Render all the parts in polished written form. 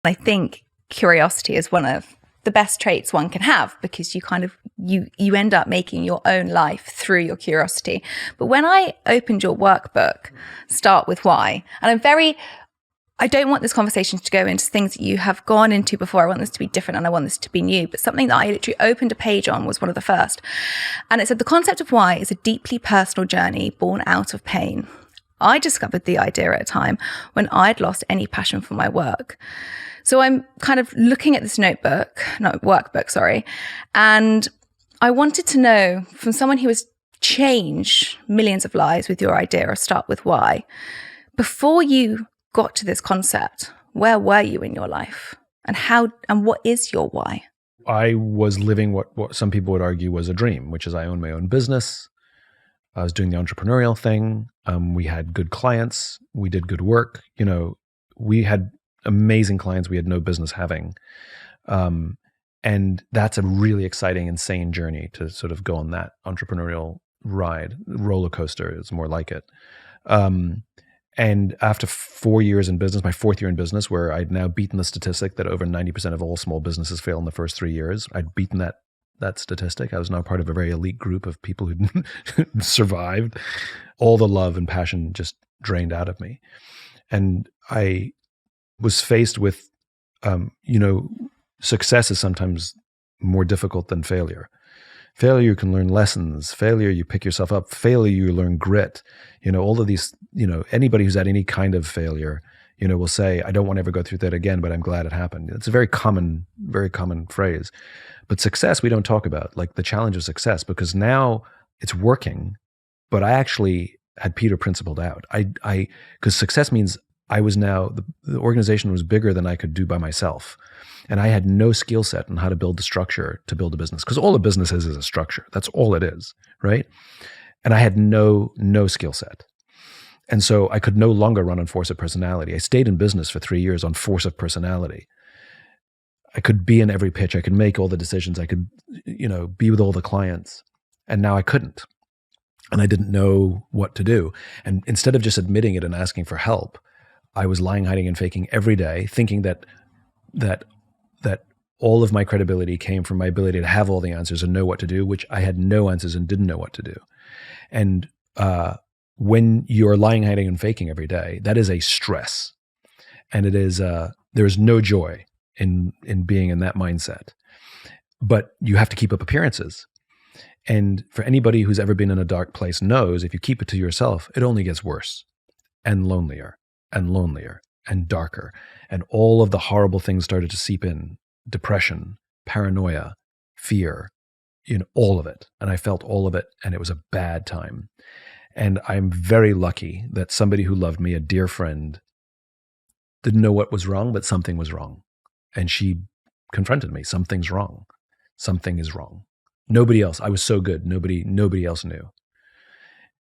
I think curiosity is one of the best traits one can have, because you end up making your own life through your curiosity. But when I opened your workbook, Start With Why, and I don't want this conversation to go into things that you have gone into before. I want this to be different and I want this to be new. But something that I literally opened a page on was one of the first. And it said, the concept of why is a deeply personal journey born out of pain. I discovered the idea at a time when I'd lost any passion for my work. So I'm kind of looking at this workbook, and I wanted to know from someone who has changed millions of lives with your idea of Start With Why, before you got to this concept, where were you in your life, and what is your why? I was living what some people would argue was a dream, which is I own my own business. I was doing the entrepreneurial thing. We had good clients. We did good work. We had amazing clients we had no business having. And that's a really exciting, insane journey to sort of go on that entrepreneurial ride. Roller coaster is more like it. And after 4 years in business, my fourth year in business, where I'd now beaten the statistic that over 90% of all small businesses fail in the first 3 years, I'd beaten that statistic. I was now part of a very elite group of people who survived. All the love and passion just drained out of me. And I was faced with, success is sometimes more difficult than failure. Failure, you can learn lessons. Failure, you pick yourself up. Failure, you learn grit. All of these, anybody who's had any kind of failure, will say, I don't want to ever go through that again, but I'm glad it happened. It's a very common phrase. But success, we don't talk about, like the challenge of success, because now it's working, but I actually had Peter principled out. Because success means I was now, the organization was bigger than I could do by myself. And I had no skill set on how to build the structure to build a business. Because all a business is a structure. That's all it is, right? And I had no skill set. And so I could no longer run on force of personality. I stayed in business for 3 years on force of personality. I could be in every pitch. I could make all the decisions. I could, be with all the clients. And now I couldn't. And I didn't know what to do. And instead of just admitting it and asking for help, I was lying, hiding, and faking every day, thinking that all of my credibility came from my ability to have all the answers and know what to do, which I had no answers and didn't know what to do. And when you're lying, hiding, and faking every day, that is a stress. And it is there's no joy in being in that mindset. But you have to keep up appearances. And for anybody who's ever been in a dark place knows, if you keep it to yourself, it only gets worse and lonelier and darker. And all of the horrible things started to seep in. Depression, paranoia, fear, all of it. And I felt all of it, and it was a bad time. And I'm very lucky that somebody who loved me, a dear friend, didn't know what was wrong, but something was wrong. And she confronted me. Something's wrong. Something is wrong. Nobody else. I was so good. Nobody else knew.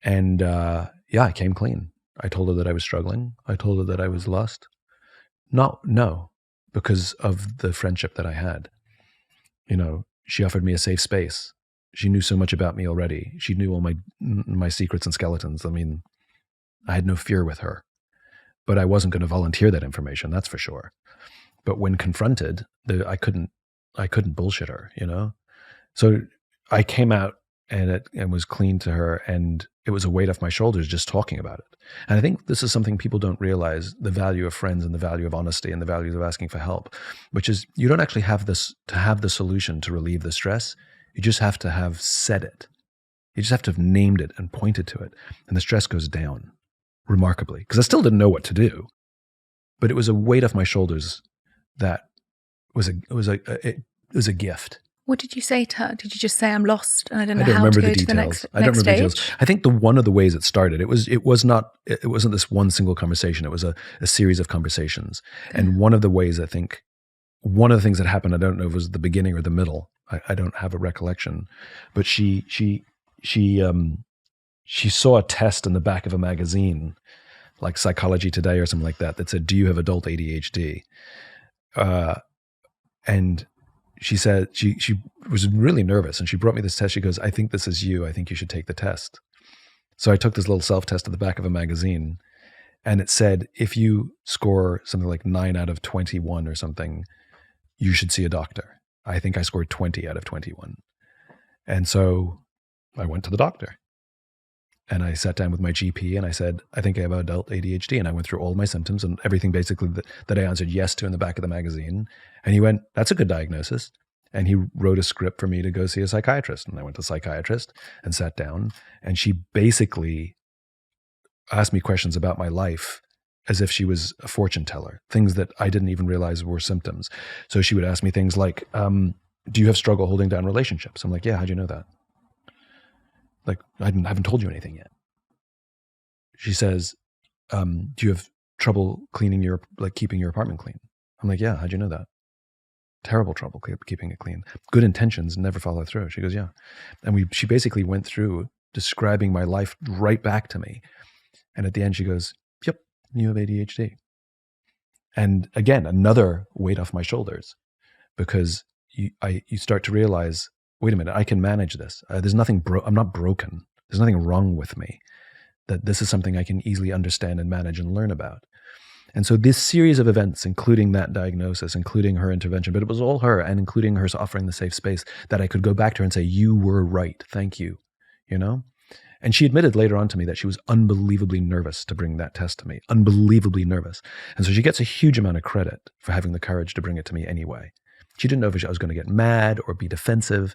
And I came clean. I told her that I was struggling. I told her that I was lost. No, because of the friendship that I had. She offered me a safe space. She knew so much about me already. She knew all my secrets and skeletons. I mean, I had no fear with her. But I wasn't going to volunteer that information, that's for sure. But when confronted, I couldn't bullshit her, So I came out and was clean to her, and it was a weight off my shoulders just talking about it. And I think this is something people don't realize, the value of friends and the value of honesty and the values of asking for help, which is you don't actually have the solution to relieve the stress. You just have to have said it. You just have to have named it and pointed to it. And the stress goes down remarkably, because I still didn't know what to do. But it was a weight off my shoulders that was a gift. What did you say to her? Did you just say, I'm lost and I don't know how to go to the next stage? I don't remember the details. I think one of the ways it started, it wasn't this one single conversation. It was a series of conversations. Okay. And one of the things that happened, I don't know if it was the beginning or the middle. I don't have a recollection, but she saw a test in the back of a magazine, like Psychology Today or something like that said, do you have adult ADHD? And she said, she was really nervous, and she brought me this test. She goes, I think this is you. I think you should take the test. So I took this little self-test at the back of a magazine, And it said, if you score something like 9 out of 21 or something, you should see a doctor. I think I scored 20 out of 21. And so I went to the doctor. And I sat down with my GP and I said, I think I have adult ADHD. And I went through all my symptoms and everything basically that I answered yes to in the back of the magazine. And he went, that's a good diagnosis. And he wrote a script for me to go see a psychiatrist. And I went to a psychiatrist and sat down. And she basically asked me questions about my life as if she was a fortune teller, things that I didn't even realize were symptoms. So she would ask me things like, do you have struggle holding down relationships? I'm like, yeah, how'd you know that? Like, I haven't told you anything yet. She says, do you have trouble keeping your apartment clean? I'm like, yeah, how'd you know that? Terrible trouble keeping it clean. Good intentions never follow through. She goes, yeah. And she basically went through describing my life right back to me. And at the end she goes, yep, you have ADHD. And again, another weight off my shoulders, because you start to realize, wait a minute, I can manage this. There's nothing, I'm not broken. There's nothing wrong with me. That this is something I can easily understand and manage and learn about. And so this series of events, including that diagnosis, including her intervention, but it was all her, and including her offering the safe space that I could go back to her and say, you were right. Thank you. You know? And she admitted later on to me that she was unbelievably nervous to bring that test to me, unbelievably nervous. And so she gets a huge amount of credit for having the courage to bring it to me anyway. She didn't know if I was going to get mad or be defensive.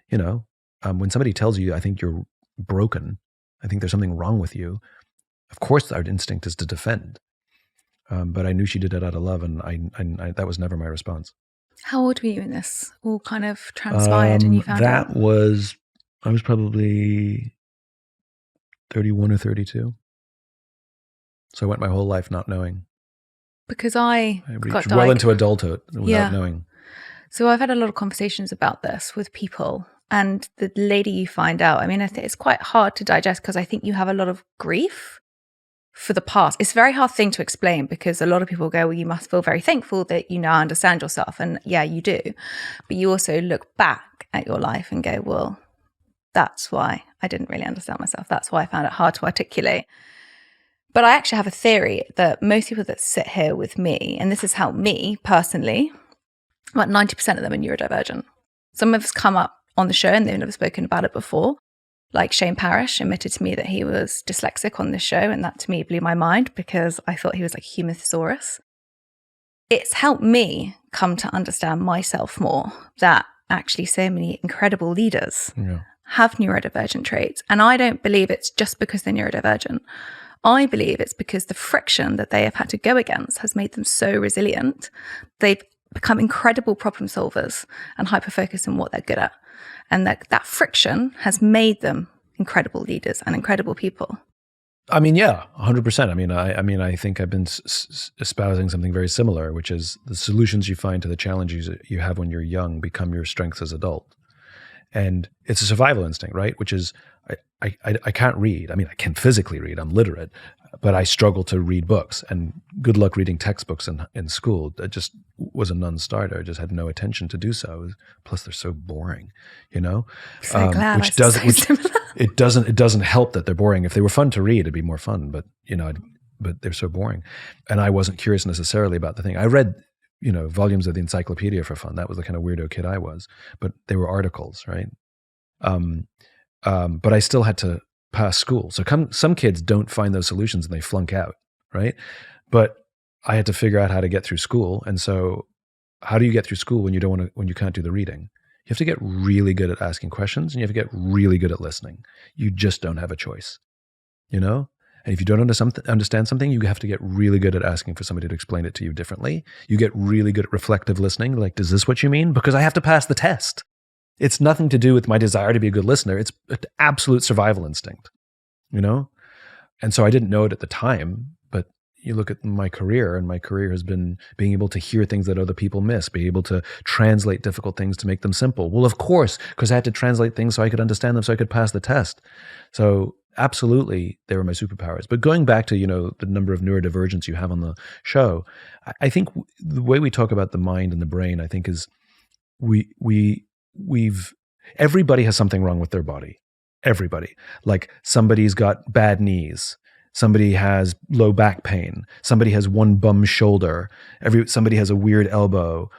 You know, when somebody tells you, I think you're broken, I think there's something wrong with you, of course our instinct is to defend. But I knew she did it out of love, and I that was never my response. How old were you when this all kind of transpired and you found out? I was probably 31 or 32. So I went my whole life not knowing. Because I reached well into adulthood without knowing. So I've had a lot of conversations about this with people, and the lady you find out, I mean, I think it's quite hard to digest because I think you have a lot of grief for the past. It's a very hard thing to explain because a lot of people go, well, you must feel very thankful that you now understand yourself. And yeah, you do. But you also look back at your life and go, well, that's why I didn't really understand myself. That's why I found it hard to articulate. But I actually have a theory that most people that sit here with me, and this has helped me personally, about 90% of them are neurodivergent. Some of us come up on the show and they've never spoken about it before. Like Shane Parrish admitted to me that he was dyslexic on this show, and that to me blew my mind because I thought he was like a human thesaurus. It's helped me come to understand myself more, that actually so many incredible leaders have neurodivergent traits. And I don't believe it's just because they're neurodivergent. I believe it's because the friction that they have had to go against has made them so resilient. They've become incredible problem solvers and hyper-focused on what they're good at. And that friction has made them incredible leaders and incredible people. I mean, yeah, 100%. I mean, I think I've been espousing something very similar, which is the solutions you find to the challenges that you have when you're young become your strengths as adult. And it's a survival instinct, right? Which is, I can't read. I mean, I can physically read. I'm literate, but I struggle to read books. And good luck reading textbooks in school. It just was a non-starter. I just had no attention to do so. Plus, they're so boring, you know. So glad it doesn't help that they're boring. If they were fun to read, it'd be more fun. But but they're so boring, and I wasn't curious necessarily about the thing. I read volumes of the encyclopedia for fun. That was the kind of weirdo kid I was. But they were articles, right? But I still had to pass school. So some kids don't find those solutions and they flunk out, right? But I had to figure out how to get through school. And so how do you get through school when you can't do the reading? You have to get really good at asking questions, and you have to get really good at listening. You just don't have a choice, And if you don't understand something, you have to get really good at asking for somebody to explain it to you differently. You get really good at reflective listening. Like, is this what you mean? Because I have to pass the test. It's nothing to do with my desire to be a good listener. It's an absolute survival instinct, And so I didn't know it at the time, but you look at my career, and my career has been being able to hear things that other people miss, be able to translate difficult things to make them simple. Well, of course, because I had to translate things so I could understand them, so I could pass the test. So absolutely, they were my superpowers. But going back to, the number of neurodivergence you have on the show, I think the way we talk about the mind and the brain, I think is everybody has something wrong with their body. Everybody. Like somebody's got bad knees. Somebody has low back pain. Somebody has one bum shoulder. Somebody has a weird elbow.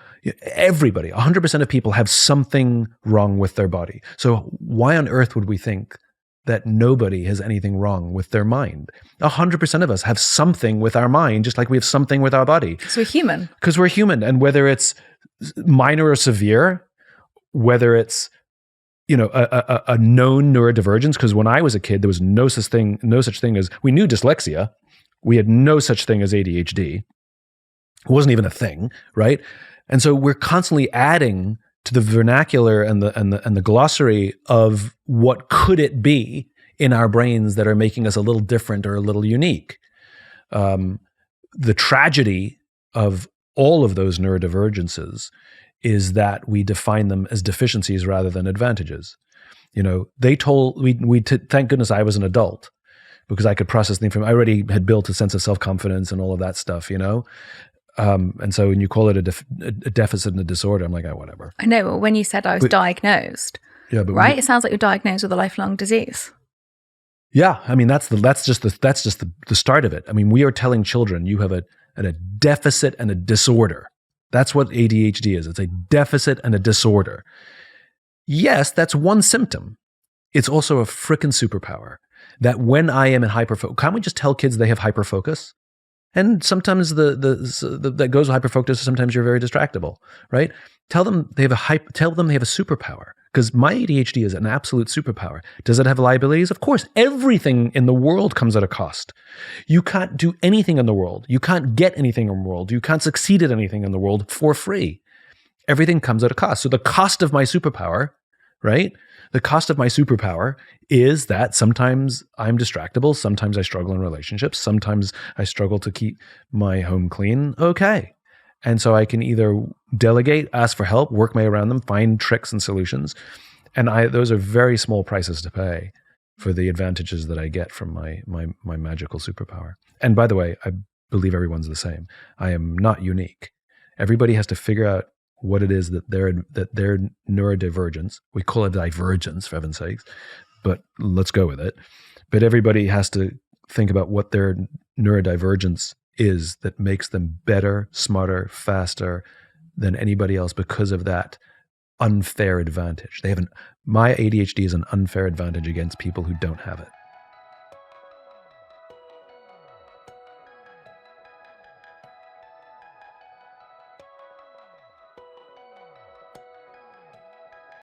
Everybody, 100% of people have something wrong with their body. So why on earth would we think that nobody has anything wrong with their mind? 100% of us have something with our mind, just like we have something with our body. Because we're human. Because we're human. And whether it's minor or severe, whether it's a known neurodivergence, because when I was a kid, there was no such thing as, we knew dyslexia. We had no such thing as ADHD. It wasn't even a thing, right? And so we're constantly adding to the vernacular and the glossary of what could it be in our brains that are making us a little different or a little unique. The tragedy of all of those neurodivergences is that we define them as deficiencies rather than advantages. Thank goodness I was an adult, because I could process the information. I already had built a sense of self-confidence and all of that stuff, and so when you call it a deficit and a disorder, I'm like, oh, whatever. I know. Well, when you said I was diagnosed, right? It sounds like you're diagnosed with a lifelong disease. Yeah, I mean that's just the start of it. I mean, we are telling children you have a deficit and a disorder. That's what ADHD is. It's a deficit and a disorder. Yes, that's one symptom. It's also a frickin' superpower. That when I am in hyperfocus, can't we just tell kids they have hyperfocus? And sometimes that goes with hyperfocus. Sometimes you're very distractible, right? Tell them they have a superpower, because my ADHD is an absolute superpower. Does it have liabilities? Of course. Everything in the world comes at a cost. You can't do anything in the world. You can't get anything in the world. You can't succeed at anything in the world for free. Everything comes at a cost. So the cost of my superpower, right? The cost of my superpower is that sometimes I'm distractible. Sometimes I struggle in relationships. Sometimes I struggle to keep my home clean. Okay. And so I can either delegate, ask for help, work my way around them, find tricks and solutions. And those are very small prices to pay for the advantages that I get from my magical superpower. And by the way, I believe everyone's the same. I am not unique. Everybody has to figure out what it is that their neurodivergence, we call it divergence for heaven's sakes, but let's go with it. But everybody has to think about what their neurodivergence is that makes them better, smarter, faster than anybody else because of that unfair advantage. My ADHD is an unfair advantage against people who don't have it.